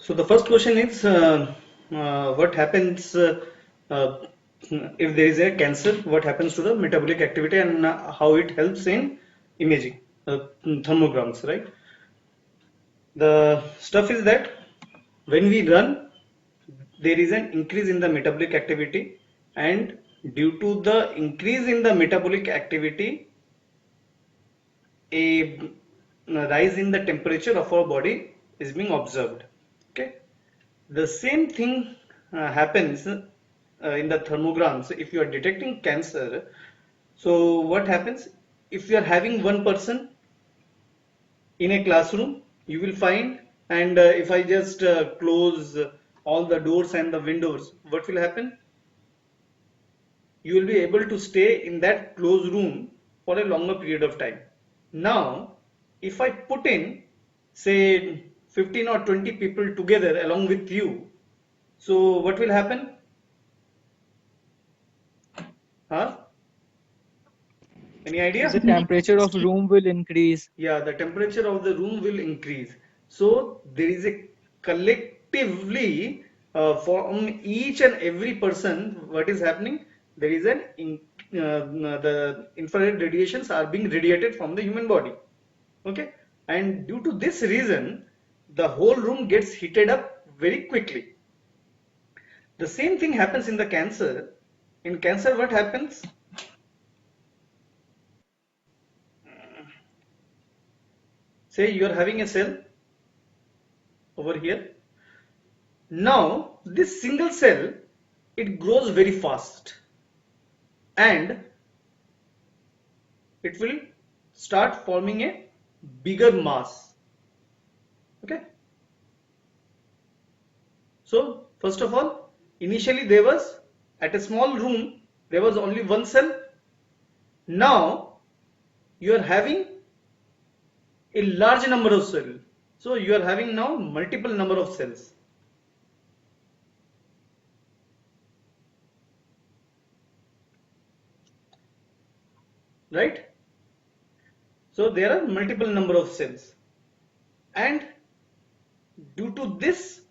So the first question is what happens if there is a cancer? What happens to the metabolic activity and how it helps in imaging, thermograms, right? The stuff is that when we run, there is an increase in the metabolic activity, and due to the increase in the metabolic activity, a rise in the temperature of our body is being observed. Okay, the same thing happens in the thermograms if you are detecting cancer. So what happens if you are having one person in a classroom? You will find, and if I just close all the doors and the windows, what will happen? You will be able to stay in that closed room for a longer period of time. Now, if I put in, say, 15 or 20 people together along with you, so what will happen? Huh? Any The idea? temperature of room will increase. Yeah, the temperature of the room will increase. So there is a collectively from each and every person, what is happening? There is the infrared radiations are being radiated from the human body. Okay, and due to this reason, the whole room gets heated up very quickly. The same thing happens in the cancer. In cancer, what happens? Say you are having a cell over here. Now, this single cell, it grows very fast and it will start forming a bigger mass. Okay. So, first of all, initially there was at a small room, there was only one cell. Now, you are having a large number of cells. So, you are having now multiple number of cells. Right? So, there are multiple number of cells. And due to this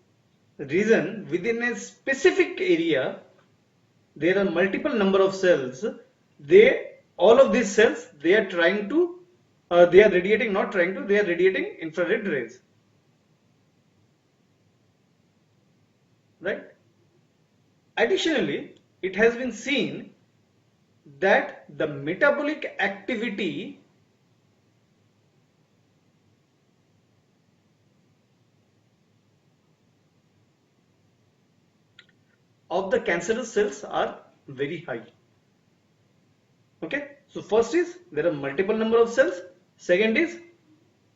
reason, within a specific area, there are multiple number of cells. All of these cells, they are radiating, not trying to, they are radiating infrared rays, right? Additionally, it has been seen that the metabolic activity of the cancerous cells are very high. Okay, so first is there are multiple number of cells. Second is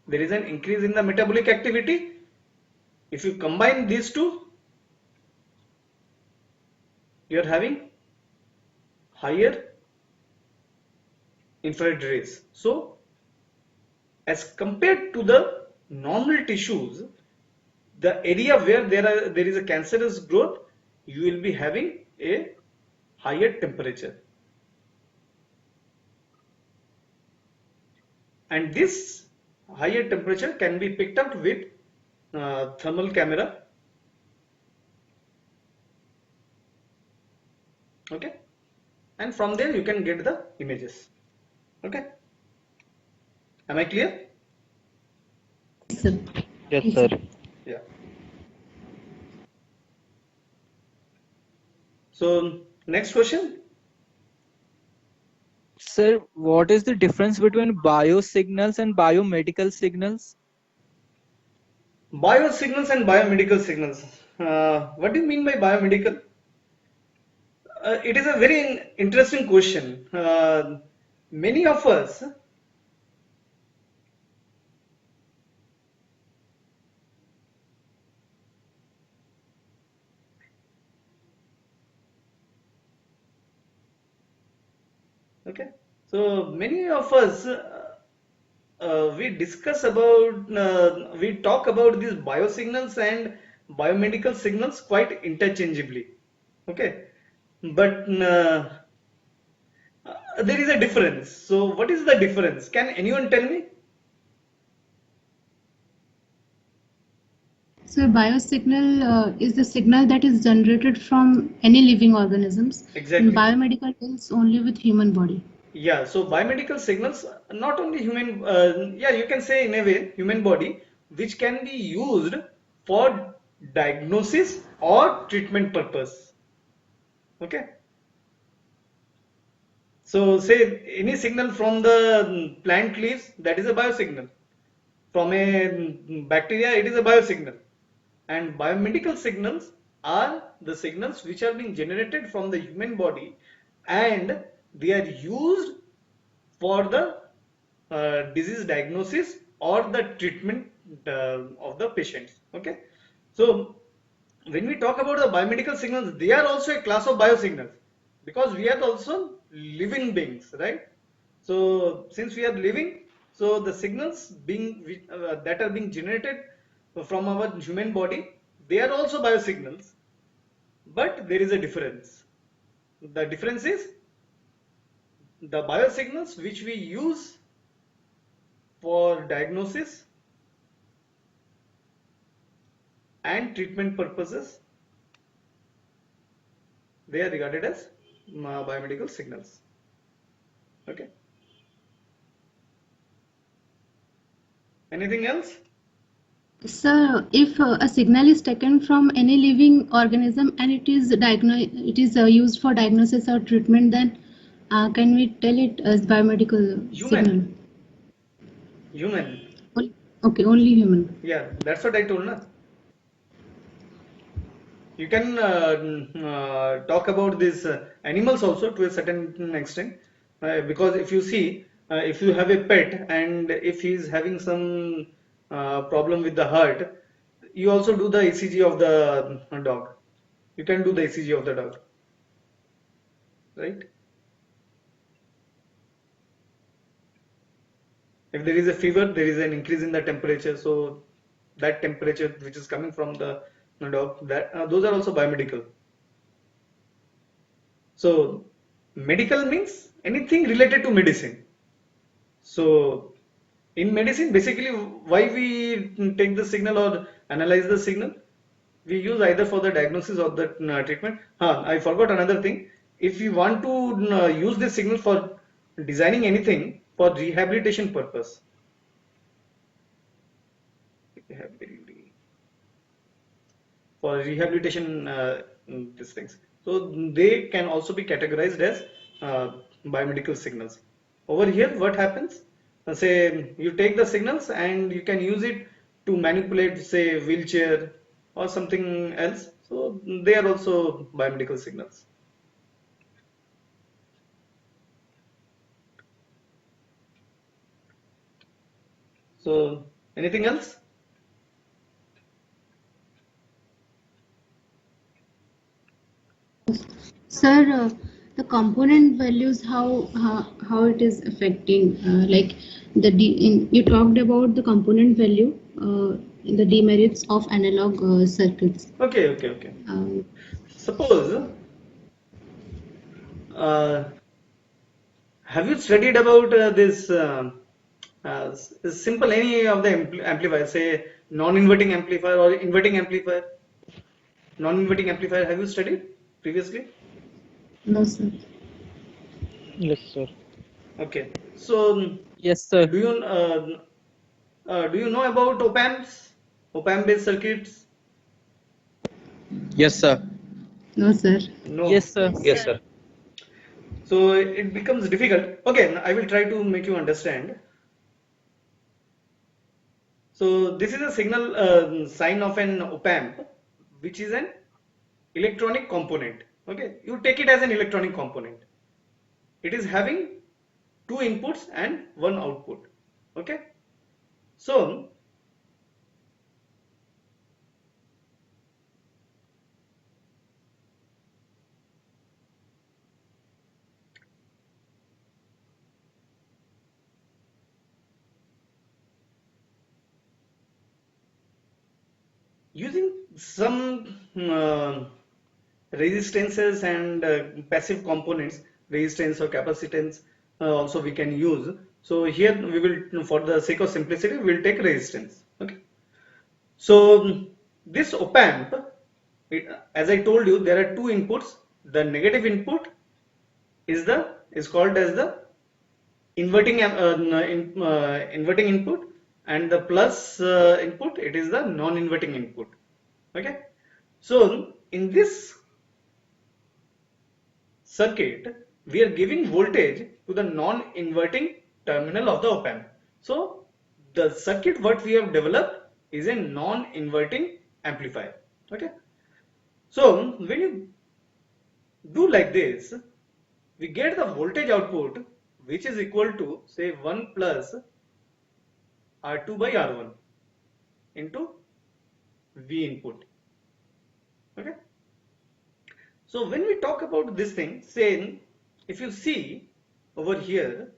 there is an increase in the metabolic activity. If you combine these two, you are having higher infrared rays. So, as compared to the normal tissues, the area where there is a cancerous growth, you will be having a higher temperature. And this higher temperature can be picked up with thermal camera. Okay, and from there you can get the images. Okay, am I clear? Yes, sir. Yeah. So next question. Sir, what is the difference between biosignals and biomedical signals? Biosignals and biomedical signals. What do you mean by biomedical? It is a very interesting question. Many of us, okay, so many of us, we talk about these biosignals and biomedical signals quite interchangeably. Okay, but there is a difference. So, what is the difference? Can anyone tell me? So a biosignal is the signal that is generated from any living organisms. In Exactly. biomedical deals only with human body. Yeah, so biomedical signals, not only human, yeah, you can say in a way, human body, which can be used for diagnosis or treatment purpose. Okay. So say any signal from the plant leaves, that is a biosignal. From a bacteria, it is a biosignal. And biomedical signals are the signals which are being generated from the human body, and they are used for the disease diagnosis or the treatment of the patients. Okay, so when we talk about the biomedical signals, they are also a class of biosignals, because we are also living beings, right? So since we are living, so the signals that are being generated from our human body, they are also biosignals, but there is a difference. The difference is the biosignals which we use for diagnosis and treatment purposes, they are regarded as biomedical signals. Okay. Anything else? So if a signal is taken from any living organism and it is used for diagnosis or treatment, then can we tell it as biomedical signal? Human. Human. Okay, only human. Yeah, that's what I told, na. You can talk about these animals also to a certain extent, because if you see, if you have a pet and if he is having some problem with the heart, you also do the ECG of the dog. You can do the ECG of the dog, right? If there is a fever, there is an increase in the temperature, so that temperature which is coming from the dog, that those are also biomedical. So medical means anything related to medicine. So in medicine, basically why we take the signal or analyze the signal, we use either for the diagnosis or the treatment. I forgot another thing. If you want to use this signal for designing anything for rehabilitation purpose, for rehabilitation these things, so they can also be categorized as biomedical signals. Over here what happens, say you take the signals and you can use it to manipulate, say, wheelchair or something else, so they are also biomedical signals. So anything else? Sir, the component values, how it is affecting, like you talked about the component value, the demerits of analog circuits. Okay. Um, Suppose, uh, have you studied about this simple any of the amplifier, say non-inverting amplifier or inverting amplifier? Non-inverting amplifier, have you studied previously? no, sir. Yes, sir. Okay. So, Yes, sir. do you know about op amps, op amp based circuits? Yes, sir. No, sir. No. Yes, sir. Yes, sir. So it becomes difficult. Okay, I will try to make you understand. So this is a signal sign of an op amp, which is an electronic component. Okay, you take it as an electronic component. It is having two inputs and one output. Okay, so using some resistances and passive components, resistance or capacitance, also we can use. So here we will, for the sake of simplicity, we will take resistance. Okay. So this op-amp, as I told you, there are two inputs. The negative input is called as the inverting inverting input, and the plus input, it is the non-inverting input. Okay, so in this circuit we are giving voltage to the non-inverting terminal of the op-amp. So the circuit what we have developed is a non-inverting amplifier. Okay, so when you do like this, we get the voltage output which is equal to, say, 1 plus R2 by R1 into V input. Okay, so when we talk about this thing, say, if you see over here,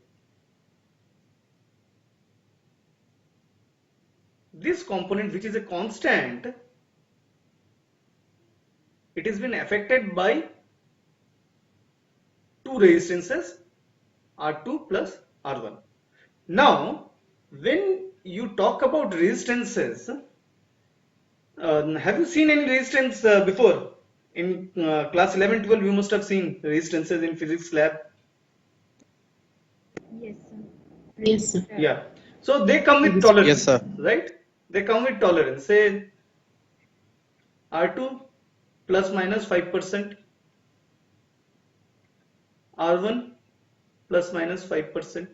this component which is a constant, it has been affected by two resistances, R2 plus R1. Now when you talk about resistances, have you seen any resistance before? In class 11, 12, you must have seen resistances in physics lab. Yes, sir. Yes, sir. Yeah. So they come with tolerance. Yes, sir. Right? They come with tolerance. Say R2 plus minus 5%, R1 plus minus 5%.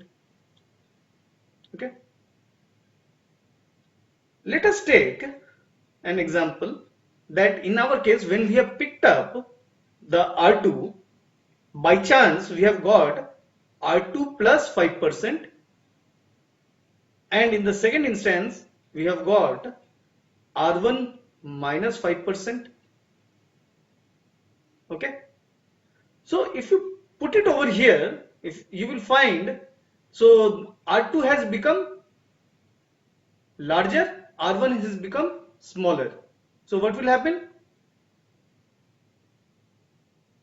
Okay. Let us take an example that in our case, when we have picked up the R2, by chance we have got R2 plus 5%, and in the second instance we have got R1 minus 5%. Okay, so if you put it over here, if you will find, so R2 has become larger, R1 has become smaller. So what will happen?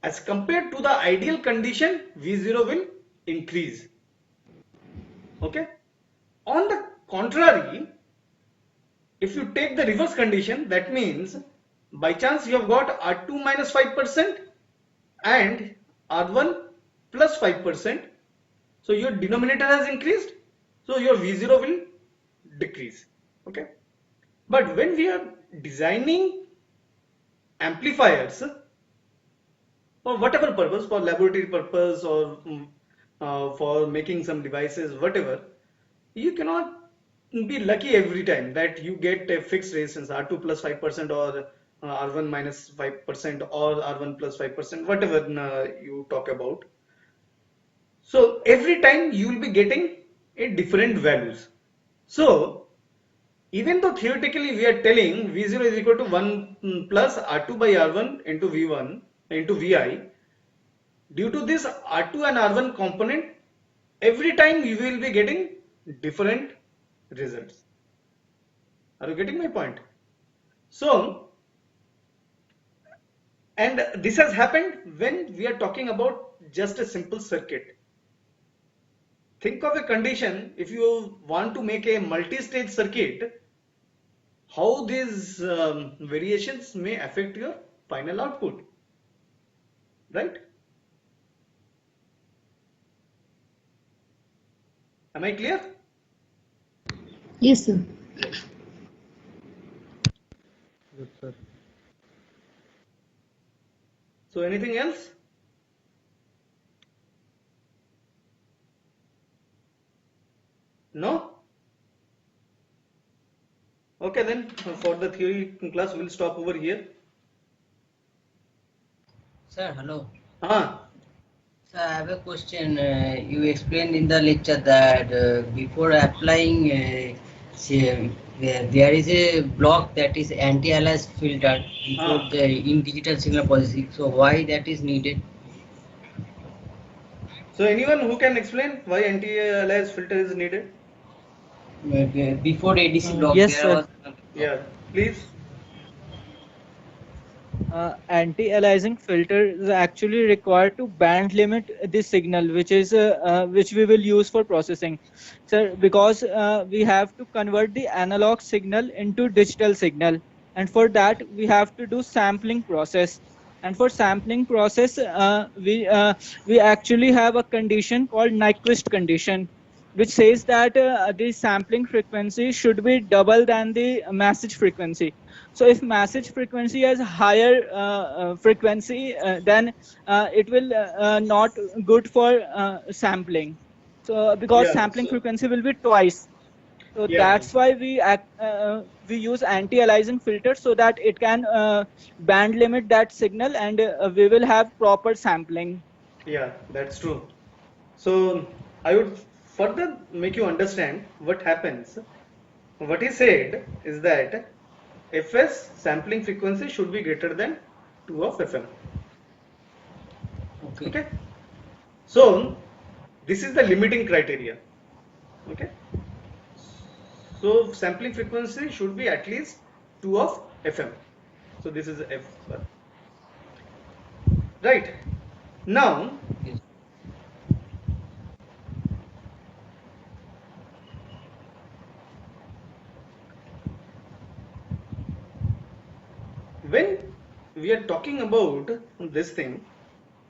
As compared to the ideal condition, V0 will increase. Okay. On the contrary, if you take the reverse condition, that means by chance you have got R2 minus 5% and R1 plus 5%. So your denominator has increased, so your V0 will decrease. Okay. But when we are designing amplifiers for whatever purpose, for laboratory purpose or for making some devices, whatever, you cannot be lucky every time that you get a fixed resistance R2 plus 5% or R1 minus 5% or R1 plus 5%, whatever you talk about. So every time you will be getting a different values. So even though theoretically we are telling V0 is equal to 1 plus R2 by R1 into V1 into Vi, due to this R2 and R1 component, every time you will be getting different results. Are you getting my point? So, and this has happened when we are talking about just a simple circuit. Think of a condition, if you want to make a multi-stage circuit, how these variations may affect your final output, right? Am I clear? Yes, sir. Yes, sir. So anything else? No? Okay, then for the theory class we'll stop over here. Sir, hello. Ah, Sir, I have a question. You explained in the lecture that before applying, there is a block that is anti-aliased filter before in digital signal processing. So why that is needed? so anyone who can explain why anti-aliased filter is needed? Before ADC block, yes, there sir. was. Yeah, please. Anti-aliasing filter is actually required to band limit this signal, which we will use for processing. So because we have to convert the analog signal into digital signal. and for that we have to do sampling process. And for sampling process, we actually have a condition called Nyquist condition, which says that the sampling frequency should be double than the message frequency. So if message frequency has higher frequency, then it will not good for sampling. So because Yeah. sampling frequency will be twice, so Yeah. that's why we use anti-aliasing filter so that it can band limit that signal, and we will have proper sampling. Yeah, that's true. So I would further make you understand what happens. What he said is that Fs sampling frequency should be greater than 2 of Fm. Okay. Okay. So this is the limiting criteria. Okay. So sampling frequency should be at least 2 of Fm. So this is F. Right. Now Yes. when we are talking about this thing,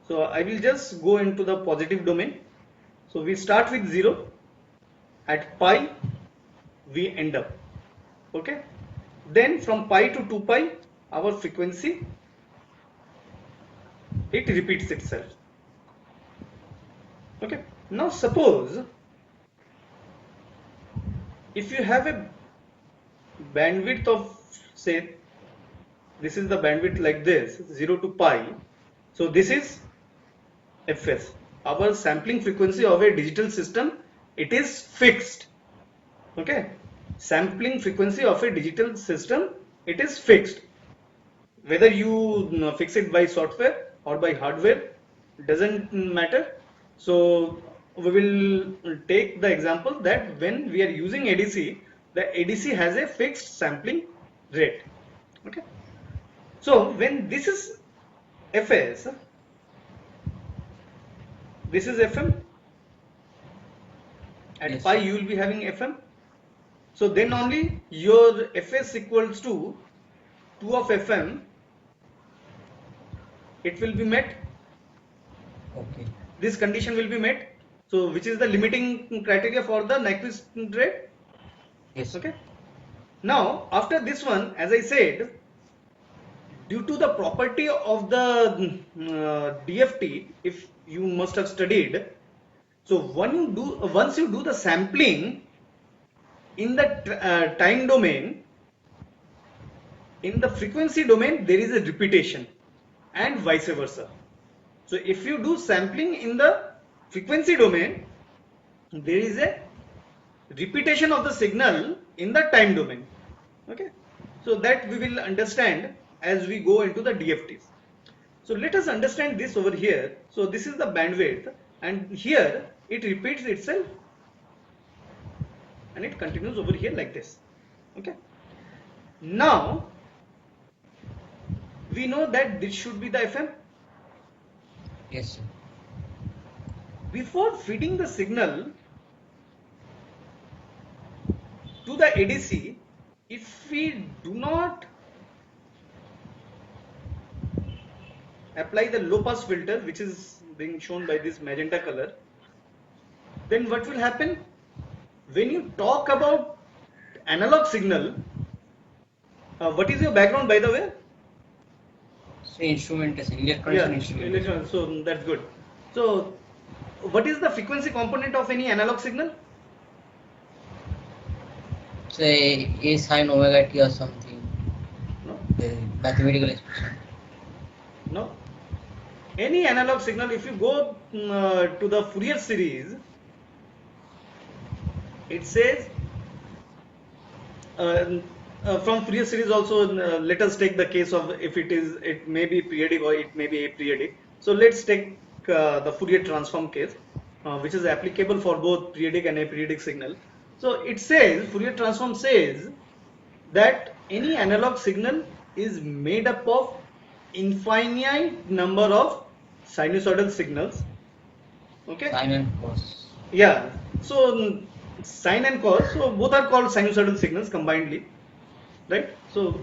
so I will just go into the positive domain. So we start with 0, at pi we end up. Okay. Then from pi to 2 pi, our frequency, it repeats itself. Okay. Now suppose if you have a bandwidth of, say, this is the bandwidth like this, 0 to pi. So this is Fs. Our sampling frequency of a digital system, it is fixed. Okay. Sampling frequency of a digital system, it is fixed. Whether you fix it by software or by hardware, doesn't matter. So we will take the example that when we are using ADC, the ADC has a fixed sampling rate. Okay. So when this is Fs, this is Fm. At Yes. pi you will be having Fm. So then only your Fs equals to 2 of Fm, it will be met. Okay. This condition will be met. So which is the limiting criteria for the Nyquist rate. Yes. Okay. Now after this one, as I said, due to the property of the DFT, if you must have studied, so once you do the sampling in the time domain, in the frequency domain there is a repetition, and vice versa. So if you do sampling in the frequency domain, there is a repetition of the signal in the time domain. Okay. So that we will understand as we go into the DFTs. So let us understand this over here. So this is the bandwidth, and here it repeats itself and it continues over here like this. Okay. Now we know that this should be the FM. Yes, sir. Before feeding the signal to the ADC, if we do not apply the low pass filter, which is being shown by this magenta color, then what will happen? When you talk about analog signal, what is your background, by the way? So instrumentation, electronics and instrumentation. electron. So that's good. So what is the frequency component of any analog signal? Say A sin omega t or something. No, The mathematical expression. no. Any analog signal, if you go to the Fourier series, it says from Fourier series also, let us take the case of if it may be periodic or it may be aperiodic. So let's take the Fourier transform case, which is applicable for both periodic and aperiodic signal. So it says, Fourier transform says that any analog signal is made up of infinite number of sinusoidal signals. Okay. Sin and cos. Yeah. So sine and cos, so both are called sinusoidal signals combinedly, right? So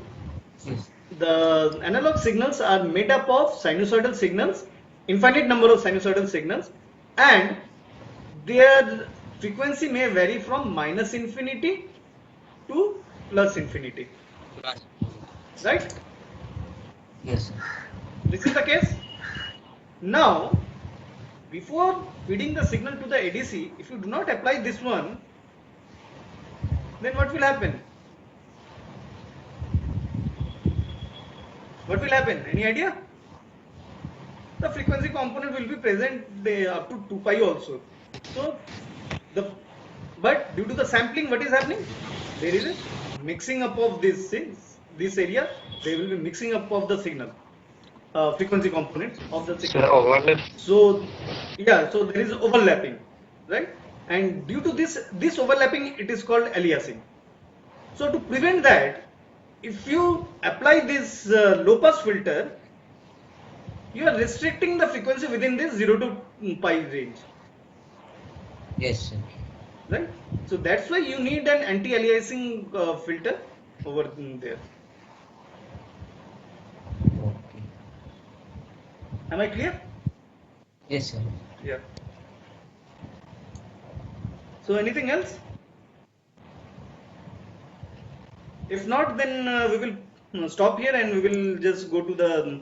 Yes. The analog signals are made up of sinusoidal signals, infinite number of sinusoidal signals, and their frequency may vary from minus infinity to plus infinity, right? Yes, sir. This is the case. Now, before feeding the signal to the ADC, if you do not apply this one, then what will happen? What will happen? Any idea? The frequency component will be present up to 2 pi also. So, but due to the sampling, what is happening? There is a mixing up of this area. They will be mixing up of the signal, frequency components of the signal. So yeah, so there is overlapping, right? And due to this overlapping, it is called aliasing. So to prevent that, if you apply this low pass filter, you are restricting the frequency within this 0 to pi range, Yes, sir. right? So that's why you need an anti-aliasing filter over there. Okay. Am I clear? Yes, sir. Yeah. So anything else? If not, then we will stop here and we will just go to the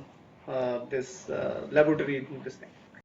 this laboratory this thing.